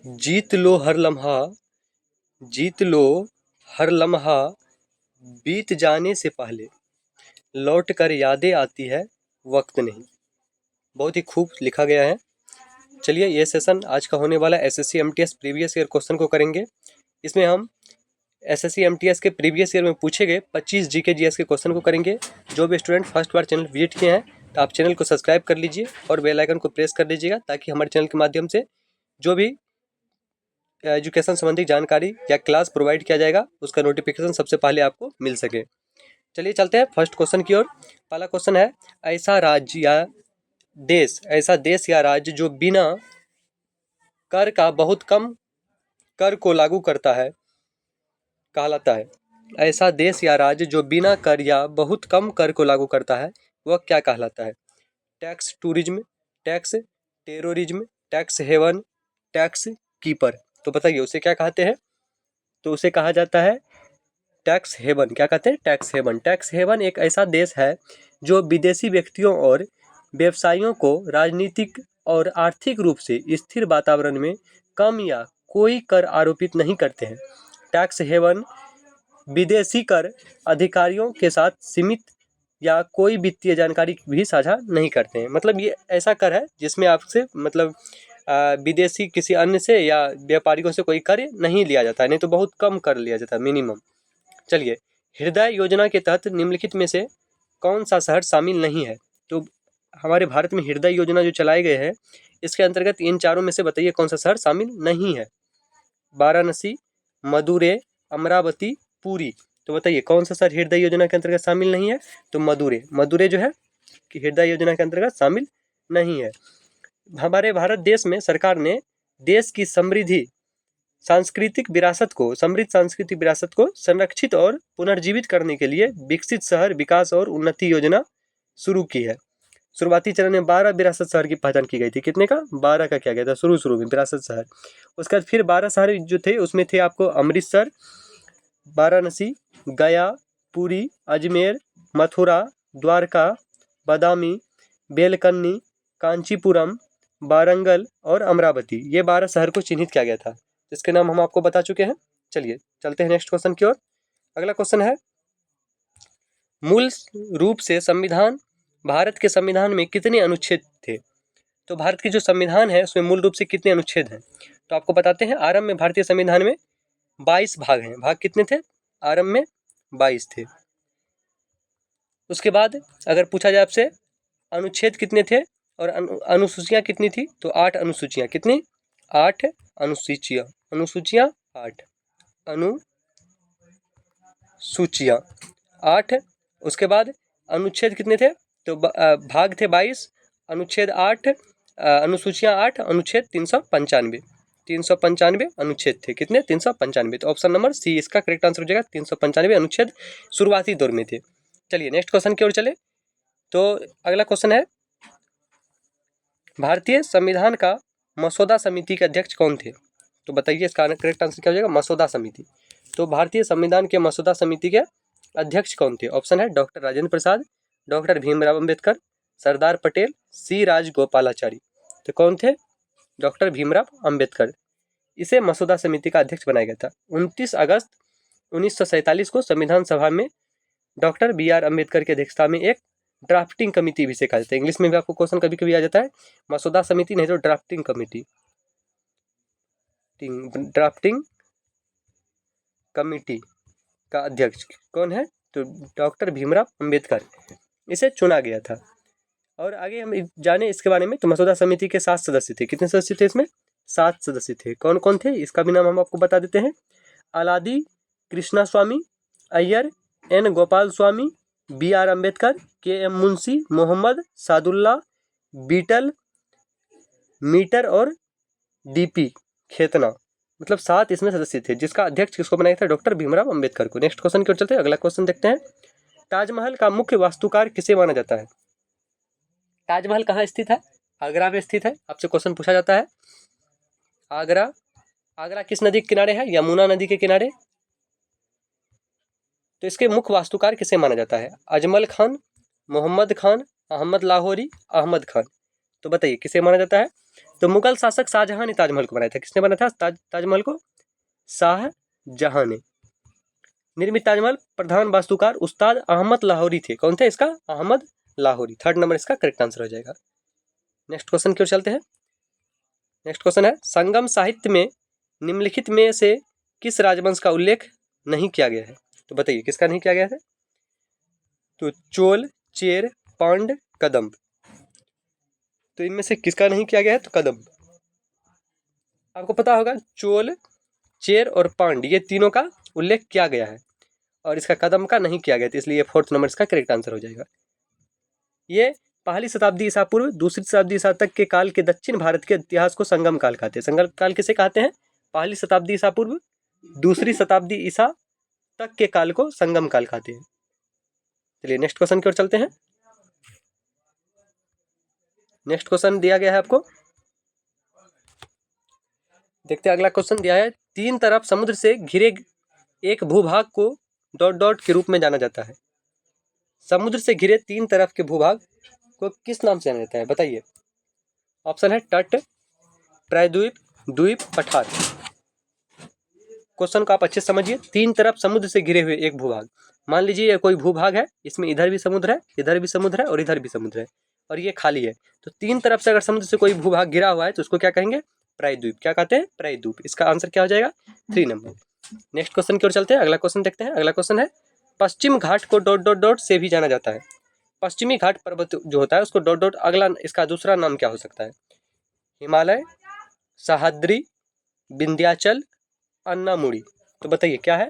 जीत लो हर लम्हा, जीत लो हर लम्हा, बीत जाने से पहले लौट कर यादें आती है, वक्त नहीं। बहुत ही खूब लिखा गया है। चलिए, ये सेशन आज का होने वाला SSC MTS previous year question को करेंगे। इसमें हम एसएससी एमटीएस के प्रीवियस ईयर में पूछे गए 25 जीके जीएस के क्वेश्चन को करेंगे। जो भी स्टूडेंट फर्स्ट बार चैनल विजिट किए हैं तो आप चैनल को सब्सक्राइब कर लीजिए और बेल आइकन को प्रेस कर लीजिएगा, ताकि हमारे चैनल के माध्यम से जो भी एजुकेशन संबंधी जानकारी या क्लास प्रोवाइड किया जाएगा उसका नोटिफिकेशन सबसे पहले आपको मिल सके। चलिए चलते हैं फर्स्ट क्वेश्चन की ओर। पहला क्वेश्चन है, ऐसा देश या राज्य जो बिना कर का बहुत कम कर को लागू करता है कहलाता है। ऐसा देश या राज्य जो बिना कर या बहुत कम कर को लागू करता है वह क्या कहलाता है? Tax tourism, tax terrorism, tax haven, tax keeper. तो बताइए उसे क्या कहते हैं? तो उसे कहा जाता है टैक्स हेवन। क्या कहते हैं? Tax haven. टैक्स हेवन एक ऐसा देश है जो विदेशी व्यक्तियों और व्यवसायियों को राजनीतिक और आर्थिक रूप से स्थिर वातावरण में कम या कोई कर आरोपित नहीं करते हैं। टैक्स हेवन विदेशी कर अधिकारियों के साथ सीमित या कोई वित्तीय जानकारी भी साझा नहीं करते हैं। मतलब ये ऐसा कर है जिसमें आपसे मतलब विदेशी किसी अन्य से या व्यापारियों से कोई कर नहीं लिया जाता है, नहीं तो बहुत कम कर लिया जाता है, मिनिमम। चलिए, हृदय योजना के तहत निम्नलिखित में से कौन सा शहर शामिल नहीं है? तो हमारे भारत में हृदय योजना जो चलाए गए हैं इसके अंतर्गत इन चारों में से बताइए कौन सा शहर शामिल नहीं है? वाराणसी, मदुरै, अमरावती, पुरी। तो बताइए कौन सा शहर हृदय योजना के अंतर्गत शामिल नहीं है? तो मदुरै। मदुरै जो है कि हृदय योजना के अंतर्गत शामिल नहीं है। हमारे भारत देश में सरकार ने देश की समृद्ध सांस्कृतिक विरासत को संरक्षित और पुनर्जीवित करने के लिए विकसित शहर विकास और उन्नति योजना शुरू की है। शुरुआती चरण में 12 विरासत शहर की पहचान की गई थी। कितने का? 12 का किया गया था शुरू में विरासत शहर। उसके बाद फिर 12 शहर जो थे उसमें थे आपको अमृतसर, वाराणसी, गया, पुरी, अजमेर, मथुरा, द्वारका, बादामी, बेलकन्नी, कांचीपुरम, वारंगल और अमरावती। ये 12 शहर को चिन्हित किया गया था, जिसके नाम हम आपको बता चुके हैं। चलिए चलते हैं नेक्स्ट क्वेश्चन की ओर। अगला क्वेश्चन है, मूल रूप से भारत के संविधान में कितने अनुच्छेद थे? तो भारत की जो संविधान है उसमें मूल रूप से कितने अनुच्छेद हैं? तो आपको बताते हैं। आरंभ में भारतीय संविधान में 22 भाग हैं। भाग कितने थे? आरंभ में 22 थे। उसके बाद अगर पूछा जाए आपसे अनुच्छेद कितने थे और अनुसूचियां कितनी थी, तो 8 अनुसूचियां। कितनी? 8 अनुसूचियां। 8 अनुसूचियां 8। उसके बाद अनुच्छेद कितने थे? तो भाग थे 22, अनुच्छेद 8, अनुसूचियां 8, अनुच्छेद 395। 395 अनुच्छेद थे। कितने? 395। तो ऑप्शन नंबर सी इसका करेक्ट आंसर हो जाएगा। 395 अनुच्छेद शुरुआती दौर में थे। चलिए नेक्स्ट क्वेश्चन की ओर चले। तो अगला क्वेश्चन है, भारतीय संविधान का मसौदा समिति के अध्यक्ष कौन थे? तो बताइए इसका करेक्ट आंसर क्या हो जाएगा? मसौदा समिति। तो भारतीय संविधान के मसौदा समिति के अध्यक्ष कौन थे? ऑप्शन है डॉक्टर राजेंद्र प्रसाद, डॉक्टर भीमराव अंबेडकर, सरदार पटेल, सी राजगोपालाचारी। तो कौन थे? डॉक्टर भीमराव अंबेडकर। इसे मसौदा समिति का अध्यक्ष बनाया गया था। 29 अगस्त 1947 को संविधान सभा में डॉक्टर बी आर अम्बेडकर की अध्यक्षता में एक ड्राफ्टिंग कमेटी भी से कहा जाता है। इंग्लिश में भी आपको क्वेश्चन कभी कभी आ जाता है, मसौदा समिति नहीं तो ड्राफ्टिंग कमेटी। ड्राफ्टिंग कमेटी का अध्यक्ष कौन है? तो डॉक्टर भीमराव अंबेडकर। इसे चुना गया था। और आगे हम जाने इसके बारे में। तो मसौदा समिति के 7 सदस्य थे। कितने सदस्य थे इसमें? 7 सदस्य थे। कौन कौन थे इसका भी नाम हम आपको बता देते हैं। Alladi Krishnaswami Ayyar, N Gopalaswami, B R Ambedkar, K M Munshi, Mohammad Saadulla, B L Mitter और डीपी खेतना। मतलब 7 इसमें सदस्य थे, जिसका अध्यक्ष किसको बनाया था? डॉक्टर भीमराव अंबेडकर को। नेक्स्ट क्वेश्चन की ओर चलते हैं। अगला क्वेश्चन देखते हैं, ताजमहल का मुख्य वास्तुकार किसे माना जाता है? ताजमहल कहाँ स्थित है? आगरा में स्थित है। आपसे क्वेश्चन पूछा जाता है। आगरा, आगरा किस नदी के किनारे है? यमुना नदी के किनारे। तो इसके मुख्य वास्तुकार किसे माना जाता है? अजमल खान, मोहम्मद खान, अहमद लाहौरी, अहमद खान। तो बताइए किसे माना जाता है? तो मुगल शासक शाहजहां ने ताजमहल को बनाया था। किसने बनाया था ताजमहल को? शाहजहां ने। निर्मित ताजमहल प्रधान वास्तुकार उस्ताद अहमद लाहौरी थे। कौन थे इसका? अहमद लाहौरी। 3rd नंबर इसका करेक्ट आंसर हो जाएगा। नेक्स्ट क्वेश्चन की ओर चलते हैं। नेक्स्ट क्वेश्चन है, संगम साहित्य में निम्नलिखित में से किस राजवंश का उल्लेख नहीं किया गया है? तो बताइए किसका नहीं किया गया है? तो चोल, चेर, पांड, कदम्ब। तो इनमें से किसका नहीं किया गया है? तो कदम्ब। आपको पता होगा चोल, चेर और पांड ये तीनों का उल्लेख किया गया है और इसका कदम्ब का नहीं किया गया था, इसलिए 4th नंबर इसका करेक्ट आंसर हो जाएगा। ये पहली शताब्दी ईसा पूर्व, दूसरी शताब्दी ईसा तक के काल के दक्षिण भारत के इतिहास को संगम काल कहते हैं। संगम काल किसे कहते हैं? पहली शताब्दी ईसा पूर्व, दूसरी शताब्दी ईसा तक के काल को संगम काल कहते हैं। चलिए नेक्स्ट क्वेश्चन की ओर चलते हैं। नेक्स्ट क्वेश्चन दिया गया है आपको, देखते हैं अगला क्वेश्चन दिया है, 3 तरफ समुद्र से घिरे एक भूभाग को ... के रूप में जाना जाता है। समुद्र से घिरे 3 तरफ के भूभाग को किस नाम से जाना जाता है? बताइए। ऑप्शन है तट, प्रायद्वीप, द्वीप, पठार। क्वेश्चन को आप अच्छे से समझिए। 3 तरफ समुद्र से घिरे हुए एक भूभाग, मान लीजिए कोई भूभाग है, इसमें इधर भी समुद्र है, इधर भी समुद्र है और इधर भी समुद्र है और ये खाली है। तो 3 तरफ से अगर समुद्र से कोई भूभाग घिरा हुआ है तो उसको क्या कहेंगे? प्रायद्वीप। क्या कहते हैं? प्रायद्वीप। इसका आंसर क्या हो जाएगा? 3 नंबर। नेक्स्ट क्वेश्चन की ओर चलते हैं। अगला क्वेश्चन देखते हैं। अगला क्वेश्चन है, पश्चिम घाट को ... से भी जाना जाता है। पश्चिमी घाट पर्वत जो होता है उसको ... अगला इसका दूसरा नाम क्या हो सकता है? हिमालय, सह्याद्री, विंध्याचल, अन्नामुड़ी। तो बताइए क्या है?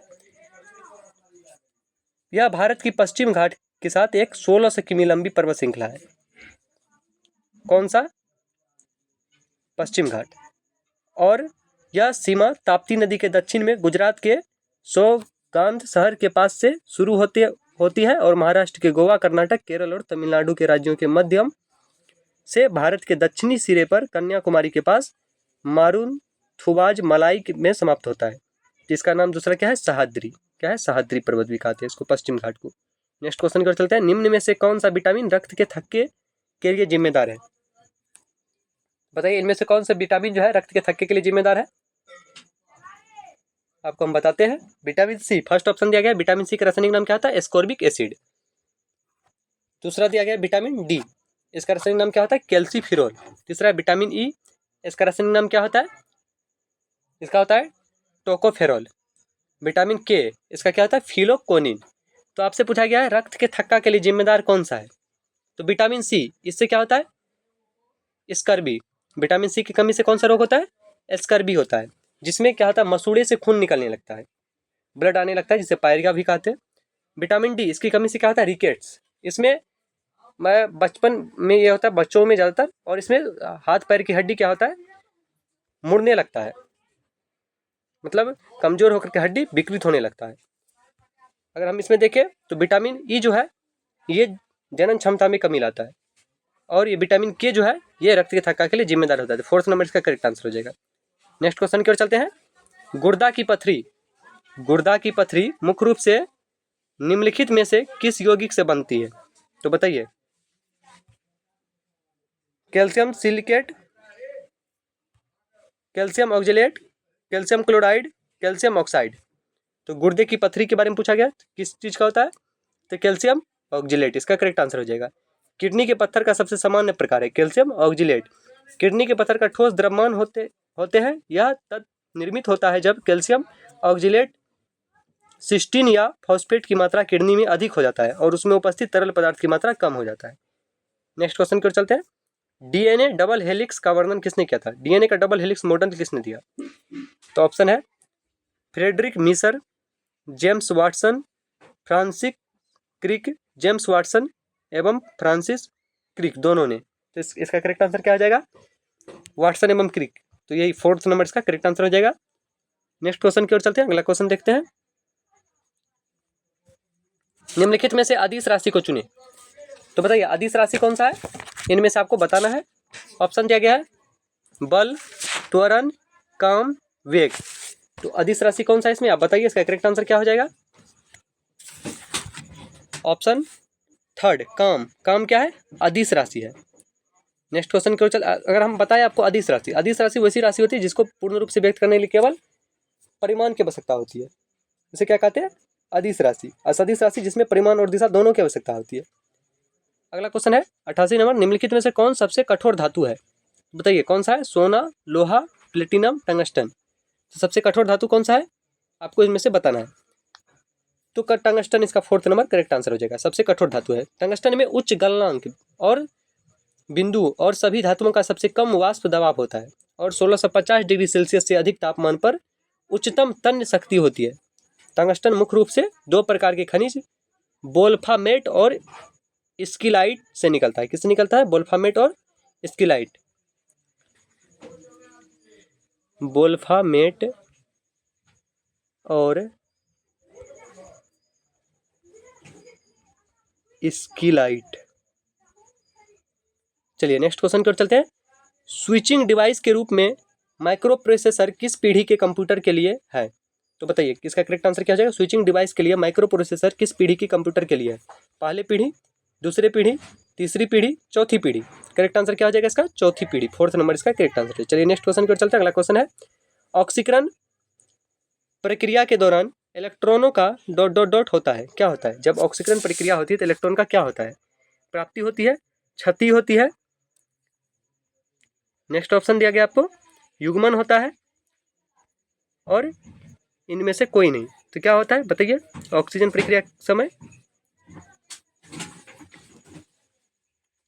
यह भारत की पश्चिम घाट के साथ एक 1600 किमी लंबी पर्वत श्रृंखला है। कौन सा? पश्चिम घाट। और यह सीमा ताप्ती नदी के दक्षिण में गुजरात के सौगांध शहर के पास से शुरू होती है और महाराष्ट्र के गोवा, कर्नाटक, केरल और तमिलनाडु के राज्यों के मध्यम से भारत के दक्षिणी सिरे पर कन्याकुमारी के पास मारुथुवाज मलाई में समाप्त होता है। जिसका नाम दूसरा क्या है? सह्याद्री। क्या है? सह्याद्री पर्वत भी कहते हैं इसको, पश्चिम घाट को। नेक्स्ट क्वेश्चन की ओर चलते हैं। निम्न में से कौन सा विटामिन रक्त के थक्के के लिए जिम्मेदार है? बताइए इनमें से कौन सा विटामिन जो है रक्त के थक्के के लिए जिम्मेदार है? आपको हम बताते हैं। Vitamin C. फर्स्ट ऑप्शन दिया गया है। विटामिन सी का रासायनिक नाम क्या होता है? Ascorbic acid. दूसरा दिया गया है विटामिन डी, इसका रासायनिक नाम क्या होता है? कैल्सीफिरोल। तीसरा विटामिन ई, इसका रासायनिक नाम क्या होता है? इसका होता है टोकोफेरोल। विटामिन के, इसका क्या होता है? फिलोकोनिन। तो आपसे पूछा गया है रक्त के थक्का के लिए जिम्मेदार कौन सा है? तो विटामिन सी, इससे क्या होता है? स्कर्वी। विटामिन सी की कमी से कौन सा रोग होता है? स्कर्वी होता है, जिसमें क्या होता है? मसूड़े से खून निकलने लगता है, ब्लड आने लगता है, जिसे पायरिया भी कहते हैं। विटामिन डी, इसकी कमी से क्या होता है? रिकेट्स। इसमें मैं बचपन में ये होता है बच्चों में ज़्यादातर, और इसमें हाथ पैर की हड्डी क्या होता है? मुड़ने लगता है, मतलब कमजोर होकर के हड्डी विकृत होने लगता है। अगर हम इसमें देखें तो विटामिन ई जो है ये जनन क्षमता में कमी लाता है, और ये विटामिन के जो है ये रक्त के थक्का के लिए जिम्मेदार होता है। 4th नंबर इसका करेक्ट आंसर हो जाएगा। नेक्स्ट क्वेश्चन की ओर चलते हैं। गुर्दा की पथरी मुख्य रूप से निम्नलिखित में से किस यौगिक से बनती है? तो बताइए। Calcium silicate, calcium oxalate, calcium chloride, calcium oxide. तो गुर्दे की पथरी के बारे में पूछा गया, किस चीज़ का होता है? तो कैल्शियम ऑक्जेलेट, इसका करेक्ट आंसर हो जाएगा। किडनी के पत्थर का सबसे सामान्य प्रकार है कैल्शियम ऑक्जेलेट। किडनी के पत्थर का ठोस द्रव्यमान होते हैं। यह तब निर्मित होता है जब कैल्शियम ऑक्जेलेट सिस्टीन या फॉस्फेट की मात्रा किडनी में अधिक हो जाता है और उसमें उपस्थित तरल पदार्थ की मात्रा कम हो जाता है। नेक्स्ट क्वेश्चन की ओर चलते हैं। डीएनए डबल हेलिक्स का वर्णन किसने किया था? डीएनए का डबल हेलिक्स मॉडल किसने दिया? तो ऑप्शन है Frederick Miescher, James Watson, Francis Crick, James Watson एवं फ्रांसिस क्रिक, दोनों ने। तो इसका करेक्ट आंसर क्या आ जाएगा? वाटसन एवं क्रिक। तो यही 4th नंबर इसका करेक्ट आंसर हो जाएगा। नेक्स्ट क्वेश्चन की ओर चलते हैं। अगला क्वेश्चन देखते हैं। निम्नलिखित में से अदिश राशि को चुने। तो बताइए अदिश राशि कौन सा है? इनमें से आपको बताना है। ऑप्शन दिया गया है बल, त्वरण, काम, वेग। तो अदिश राशि कौन सा है इसमें? आप बताइए इसका करेक्ट आंसर क्या हो जाएगा? ऑप्शन 3rd काम। काम क्या है? अदिश राशि है। नेक्स्ट क्वेश्चन की ओर चल। अगर हम बताएं आपको अदिश राशि, अदिश राशि वैसी राशि होती है जिसको पूर्ण रूप से व्यक्त करने के लिए केवल परिमाण की आवश्यकता होती है, इसे क्या कहते हैं? अदिश राशि। असदिश राशि जिसमें परिमाण और दिशा दोनों की आवश्यकता होती है। अगला क्वेश्चन है 88 नंबर, निम्नलिखित में से कौन सबसे कठोर धातु है? बताइए कौन सा है? सोना, लोहा, प्लेटिनम, टंगस्टन। तो सबसे कठोर धातु कौन सा है आपको इनमें से बताना है। तो टंगस्टन इसका 4th नंबर करेक्ट आंसर हो जाएगा, सबसे कठोर धातु है। टंगस्टन में उच्च गलनांक और बिंदु और सभी धातुओं का सबसे कम वाष्प दबाव होता है और 1650 डिग्री सेल्सियस से अधिक तापमान पर उच्चतम तन्य शक्ति होती है। टंगस्टन मुख्य रूप से दो प्रकार के खनिज वोल्फ्रामेट और स्कीलाइट से निकलता है। किससे निकलता है? वोल्फ्रामेट और स्कीलाइट। वोल्फ्रामेट और स्कीलाइट। चलिए नेक्स्ट क्वेश्चन की ओर चलते हैं। स्विचिंग डिवाइस के रूप में माइक्रो प्रोसेसर किस पीढ़ी के कंप्यूटर के लिए है? तो बताइए किसका करेक्ट आंसर क्या हो जाएगा? स्विचिंग डिवाइस के लिए माइक्रो प्रोसेसर किस पीढ़ी के कंप्यूटर के लिए है? पहले पीढ़ी, दूसरी पीढ़ी, तीसरी पीढ़ी, चौथी पीढ़ी। करेक्ट आंसर क्या हो जाएगा इसका? चौथी पीढ़ी, 4th नंबर इसका करेक्ट आंसर है। चलिए नेक्स्ट क्वेश्चन की ओर चलते हैं। अगला क्वेश्चन है, ऑक्सीकरण प्रक्रिया के दौरान इलेक्ट्रॉनों का डॉट डॉट डॉट होता है, क्या होता है? जब ऑक्सीकरण प्रक्रिया होती है तो इलेक्ट्रॉन का क्या होता है? प्राप्ति होती है, क्षति होती है, नेक्स्ट ऑप्शन दिया गया आपको, युग्मन होता है और इनमें से कोई नहीं। तो क्या होता है बताइए ऑक्सीजन प्रक्रिया समय?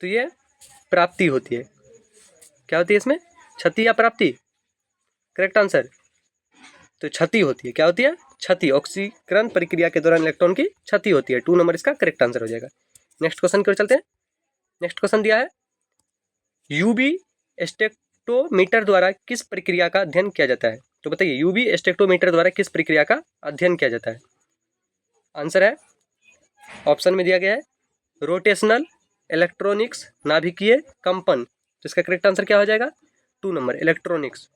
तो ये प्राप्ति होती है। क्या होती है इसमें? क्षति या प्राप्ति? करेक्ट आंसर तो क्षति होती है। क्या होती है? क्षति। ऑक्सीकरण प्रक्रिया के दौरान इलेक्ट्रॉन की क्षति होती है। 2 नंबर इसका करेक्ट आंसर हो जाएगा। नेक्स्ट क्वेश्चन की ओर चलते हैं। नेक्स्ट क्वेश्चन दिया है, यूवी स्पेक्ट्रोमीटर द्वारा किस प्रक्रिया का अध्ययन किया जाता है? तो बताइए यूवी स्पेक्ट्रोमीटर द्वारा किस प्रक्रिया का अध्ययन किया जाता है? आंसर है ऑप्शन में दिया गया है रोटेशनल, इलेक्ट्रॉनिक्स, नाभिकीय, कंपन। तो इसका करेक्ट आंसर क्या हो जाएगा? 2 नंबर इलेक्ट्रॉनिक्स।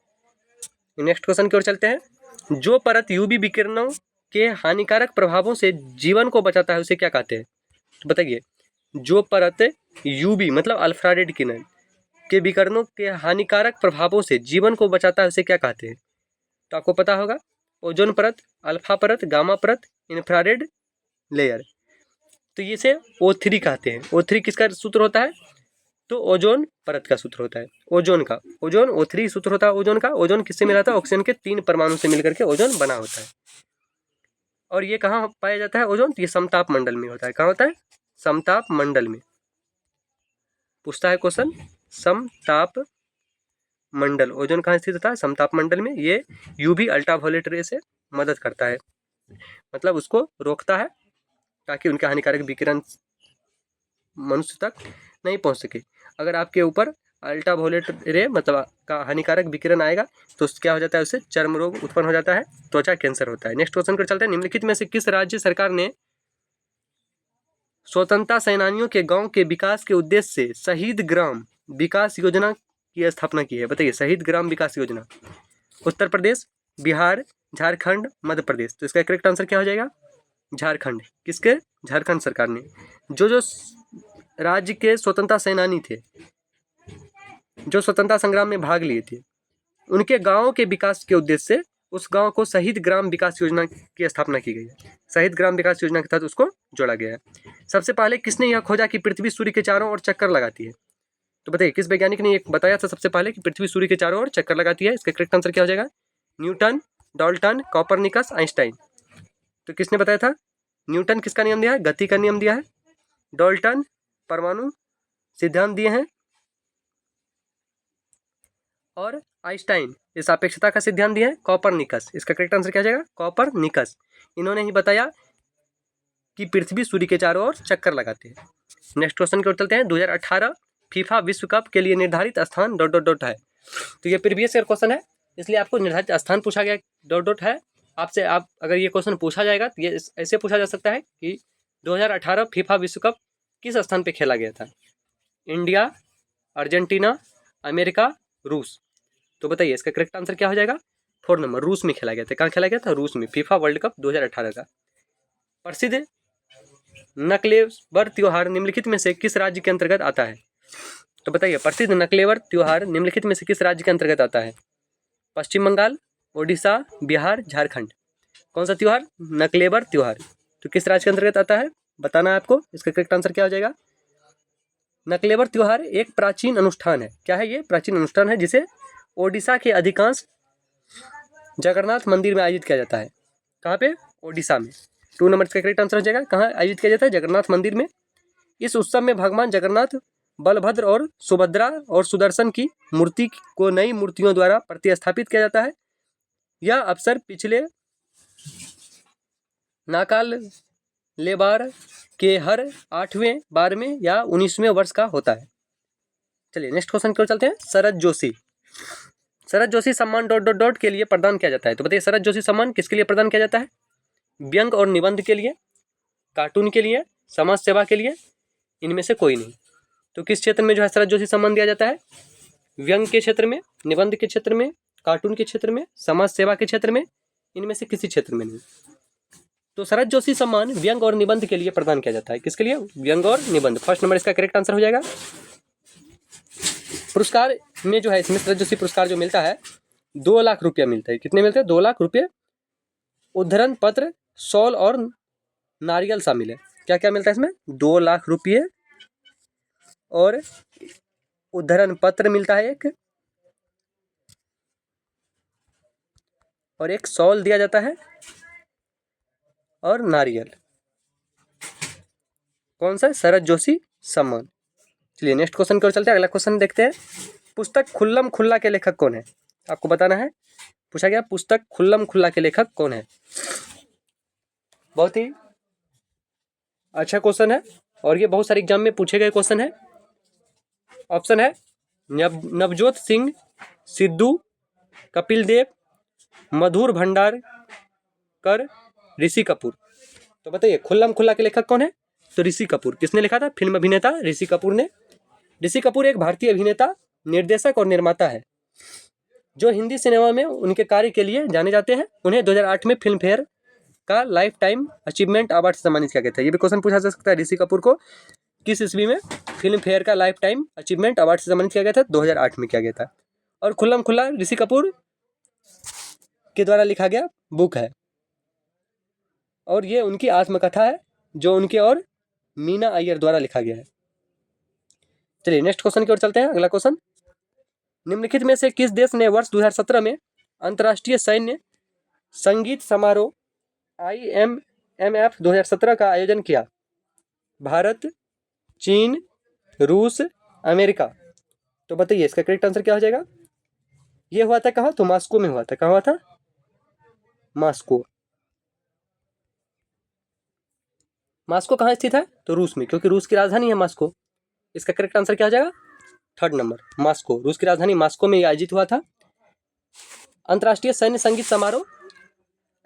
नेक्स्ट क्वेश्चन की ओर चलते हैं। जो परत यूवी विकिरणों के हानिकारक प्रभावों से जीवन को बचाता है उसे क्या कहते हैं? तो बताइए जो परत यूवी मतलब अल्ट्रावायलेट किरण के विकिरणों के हानिकारक प्रभावों से जीवन को बचाता है उसे क्या कहते हैं? तो आपको पता होगा ओजोन परत, अल्फा परत, गामा परत, इंफ्रारेड लेयर। तो ये से O3 कहते हैं। O3 किसका सूत्र होता है? तो ओजोन परत का सूत्र होता है। ओजोन का, ओजोन O3 सूत्र होता है ओजोन का। ओजोन किससे मिला था? ऑक्सीजन के 3 परमाणु से मिलकर के ओजोन बना होता है। और ये कहाँ पाया जाता है ओजोन? ये समताप मंडल में होता है। कहाँ होता है? समताप मंडल में। पूछता है क्वेश्चन, समताप मंडल ओजोन कहाँ स्थित होता है? समताप मंडल में। ये यूवी अल्ट्रावायलेट रे से मदद करता है, मतलब उसको रोकता है ताकि उनके हानिकारक विकिरण मनुष्य तक नहीं पहुंच सके। अगर आपके ऊपर अल्ट्रावायलेट रे मतलब का हानिकारक विकिरण आएगा तो क्या हो जाता है? उससे चर्म रोग उत्पन्न हो जाता है, त्वचा कैंसर होता है। नेक्स्ट क्वेश्चन पर चलते हैं। निम्नलिखित में से किस राज्य सरकार ने स्वतंत्रता सेनानियों के गांव के विकास के उद्देश्य से शहीद ग्राम विकास योजना की स्थापना की है? बताइए शहीद ग्राम विकास योजना। उत्तर प्रदेश, बिहार, झारखंड, मध्य प्रदेश। तो इसका करेक्ट आंसर क्या हो जाएगा? झारखंड। किसके? झारखंड सरकार ने। जो राज्य के स्वतंत्रता सेनानी थे, जो स्वतंत्रता संग्राम में भाग लिए थे, उनके गांवों के विकास के उद्देश्य से उस गांव को शहीद ग्राम विकास योजना की स्थापना की गई है। शहीद ग्राम विकास योजना के तहत उसको जोड़ा गया है। सबसे पहले किसने यह खोजा कि पृथ्वी सूर्य के चारों ओर चक्कर लगाती है? तो बताइए किस वैज्ञानिक ने बताया था सबसे पहले कि पृथ्वी सूर्य के चारों ओर चक्कर लगाती है? इसका करेक्ट आंसर क्या हो जाएगा? Newton, Dalton, Copernicus, Einstein. तो किसने बताया था? न्यूटन किसका नियम दिया है? गति का नियम दिया है। डाल्टन परमाणु सिद्धांत दिए हैं और आइंस्टाइन ये सापेक्षता का सिद्धांत दिया है। कोपरनिकस, इसका करेक्ट आंसर क्या हो जाएगा? कोपरनिकस। इन्होंने ही बताया कि पृथ्वी सूर्य के चारों ओर चक्कर लगाते हैं। नेक्स्ट क्वेश्चन की ओर चलते हैं। 2018 फीफा विश्व कप के लिए निर्धारित स्थान डॉट डॉट डॉट है। तो ये प्रीवियस ईयर क्वेश्चन है, इसलिए आपको निर्धारित स्थान पूछा गया डॉट डॉट है आपसे। आप अगर ये क्वेश्चन पूछा जाएगा तो ये ऐसे पूछा जा सकता है कि 2018 फीफा विश्व कप किस स्थान पे खेला गया था? इंडिया, अर्जेंटीना, अमेरिका, रूस। तो बताइए इसका करेक्ट आंसर क्या हो जाएगा? 4 नंबर रूस में खेला गया था। कहाँ खेला गया था? रूस में। फीफा वर्ल्ड कप 2018 का। प्रसिद्ध नकलेबर त्योहार निम्नलिखित में से किस राज्य के अंतर्गत आता है? तो बताइए प्रसिद्ध नकलेवर त्योहार निम्नलिखित में से किस राज्य के अंतर्गत आता है? पश्चिम बंगाल, ओडिशा, बिहार, झारखंड। कौन सा त्योहार? नकलेवर त्योहार। तो किस राज्य के अंतर्गत आता है बताना है आपको। इसका करेक्ट आंसर क्या हो जाएगा? नकलेवर त्योहार एक प्राचीन अनुष्ठान है। क्या है ये? प्राचीन अनुष्ठान है जिसे ओडिशा के अधिकांश जगन्नाथ मंदिर में आयोजित किया जाता है। कहाँ पे? ओडिशा में। 2 नंबर का करेक्ट आंसर हो जाएगा। कहाँ आयोजित किया जाता है? जगन्नाथ मंदिर में। इस उत्सव में भगवान जगन्नाथ, बलभद्र और सुभद्रा और सुदर्शन की मूर्ति को नई मूर्तियों द्वारा प्रतिस्थापित किया जाता है। यह अवसर पिछले नाकाल लेबार के हर 8वें, 12वें या 19वें वर्ष का होता है। चलिए नेक्स्ट क्वेश्चन की ओर चलते हैं। शरद जोशी। शरद जोशी सम्मान ... के लिए प्रदान किया जाता है। तो बताइए शरद जोशी सम्मान किसके लिए प्रदान किया जाता है? व्यंग और निबंध के लिए, कार्टून के लिए, समाज सेवा के लिए, इनमें से कोई नहीं। तो किस क्षेत्र में जो है शरद जोशी सम्मान दिया जाता है? व्यंग के क्षेत्र में, निबंध के क्षेत्र में, कार्टून के क्षेत्र में, समाज सेवा के क्षेत्र में, इनमें से किसी क्षेत्र में नहीं। तो शरद जोशी सम्मान व्यंग और निबंध के लिए प्रदान किया जाता है। किसके लिए? व्यंग और निबंध। फर्स्ट नंबर इसका करेक्ट आंसर हो जाएगा। पुरस्कार में जो है इसमें शरद जोशी पुरस्कार जो मिलता है 2 लाख रुपया मिलता है। कितने मिलते हैं? 2 लाख रुपये। उद्धरण पत्र, शॉल और नारियल शामिल है। क्या क्या मिलता है इसमें? 2 लाख रुपये और उद्धरण पत्र मिलता है एक, और एक शॉल दिया जाता है और नारियल। कौन सा? शरद जोशी सम्मान। चलिए नेक्स्ट क्वेश्चन की ओर चलते हैं। अगला क्वेश्चन देखते हैं। पुस्तक खुल्लम खुल्ला के लेखक कौन है? आपको बताना है। पूछा गया पुस्तक खुल्लम खुल्ला के लेखक कौन है। बहुत ही अच्छा क्वेश्चन है और ये बहुत सारे एग्जाम में पूछे गए क्वेश्चन है। ऑप्शन है नवजोत सिंह सिद्धू, कपिल देव, मधुर भंडारकर, ऋषि कपूर। तो बताइए खुल्लम खुल्ला के लेखक कौन है? तो ऋषि कपूर। किसने लिखा था? फिल्म अभिनेता ऋषि कपूर ने। ऋषि कपूर एक भारतीय अभिनेता, निर्देशक और निर्माता है जो हिंदी सिनेमा में उनके कार्य के लिए जाने जाते हैं। उन्हें 2008 में फिल्म फेयर का लाइफ टाइम अचीवमेंट अवार्ड से सम्मानित किया गया था। ये भी क्वेश्चन पूछा जा सकता है। ऋषि कपूर को किस ईस्वी में फिल्म फेयर का लाइफ टाइम अचीवमेंट अवार्ड से सम्मानित किया गया था? 2008 में किया गया था। और खुल्लम खुल्ला ऋषि कपूर के द्वारा लिखा गया बुक है और ये उनकी आत्मकथा है जो उनके और मीना अय्यर द्वारा लिखा गया है। चलिए नेक्स्ट क्वेश्चन की ओर चलते हैं। अगला क्वेश्चन, निम्नलिखित में से किस देश ने वर्ष 2017 में अंतर्राष्ट्रीय सैन्य संगीत समारोह IMMF 2017 का आयोजन किया? भारत, चीन, रूस, अमेरिका। तो बताइए इसका करेक्ट आंसर क्या हो जाएगा? ये हुआ था कहाँ? तो मॉस्को में हुआ था। कहाँ हुआ था? मॉस्को। मॉस्को कहाँ स्थित है? तो रूस में, क्योंकि रूस की राजधानी है मॉस्को। इसका करेक्ट आंसर क्या हो जाएगा? 3rd number Moscow. रूस की राजधानी मॉस्को में आयोजित हुआ था। अंतर्राष्ट्रीय सैन्य संगीत समारोह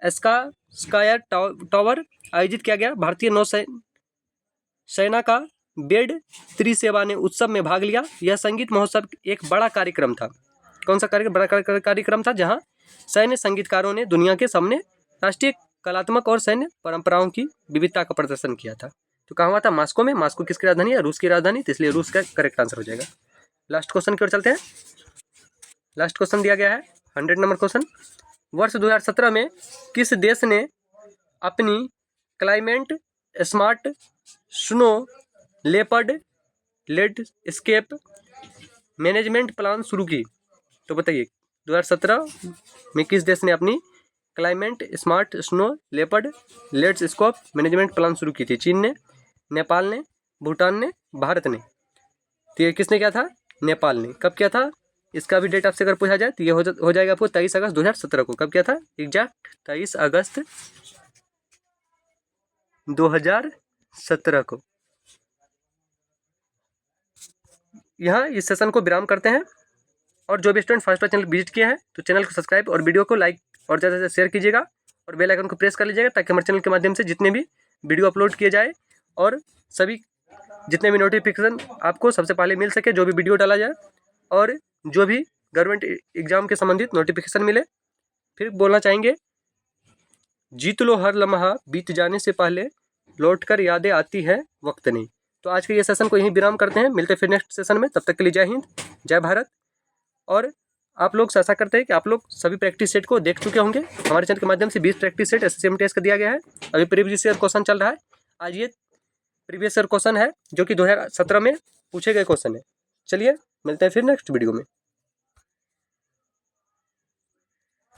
स्कायर टावर आयोजित किया गया। भारतीय नौसेना का बेड त्रिसेवा ने उत्सव में भाग लिया। यह संगीत महोत्सव एक बड़ा कार्यक्रम था। कौन सा कार्यक्रम? बड़ा कार्यक्रम था जहां सैन्य संगीतकारों ने दुनिया के सामने राष्ट्रीय कलात्मक और सैन्य परंपराओं की विविधता का प्रदर्शन किया था। तो कहाँ हुआ था? मॉस्को में। मॉस्को किसकी राजधानी है? रूस की राजधानी, तो इसलिए रूस का करेक्ट आंसर हो जाएगा। लास्ट क्वेश्चन की ओर चलते हैं। लास्ट क्वेश्चन दिया गया है 100 नंबर क्वेश्चन। वर्ष 2017 में किस देश ने अपनी climate smart snow leopard landscape management plan शुरू की? तो बताइए 2017 में किस देश ने अपनी climate smart snow leopard landscape management plan शुरू की थी? चीन ने, नेपाल ने, भूटान ने, भारत ने। तो ये किसने किया था? नेपाल ने। कब किया था? इसका भी डेट आपसे अगर पूछा जाए तो ये हो जाएगा आपको 23 अगस्त 2017 को। कब किया था? एग्जैक्ट 23 अगस्त 2017 को। यहाँ इस सेशन को विराम करते हैं और जो भी स्टूडेंट फर्स्ट बार चैनल विजिट किए हैं तो चैनल को सब्सक्राइब और वीडियो को लाइक और ज़्यादा से शेयर कीजिएगा और बेल आइकन को प्रेस कर लीजिएगा ताकि हमारे चैनल के माध्यम से जितने भी वीडियो अपलोड किए जाए और सभी जितने भी नोटिफिकेशन आपको सबसे पहले मिल सके, जो भी वीडियो डाला जाए और जो भी गवर्नमेंट एग्जाम के संबंधित नोटिफिकेशन मिले। फिर बोलना चाहेंगे, जीत लो हर लम्हा बीत जाने से पहले, लौट कर यादें आती हैं वक्त नहीं। तो आज के ये सेशन को यहीं विराम करते हैं, मिलते हैं फिर नेक्स्ट सेशन में। तब तक के लिए जय हिंद, जय भारत। और आप लोग से आशा करते हैं कि आप लोग सभी प्रैक्टिस सेट को देख चुके होंगे। हमारे चैनल के माध्यम से 20 प्रैक्टिस सेट SSC का दिया गया है। अभी प्रीवियस ईयर क्वेश्चन चल रहा है। आज ये प्रीवियस ईयर क्वेश्चन है जो कि 2017 में पूछे गए क्वेश्चन है। चलिए मिलते हैं फिर नेक्स्ट वीडियो में।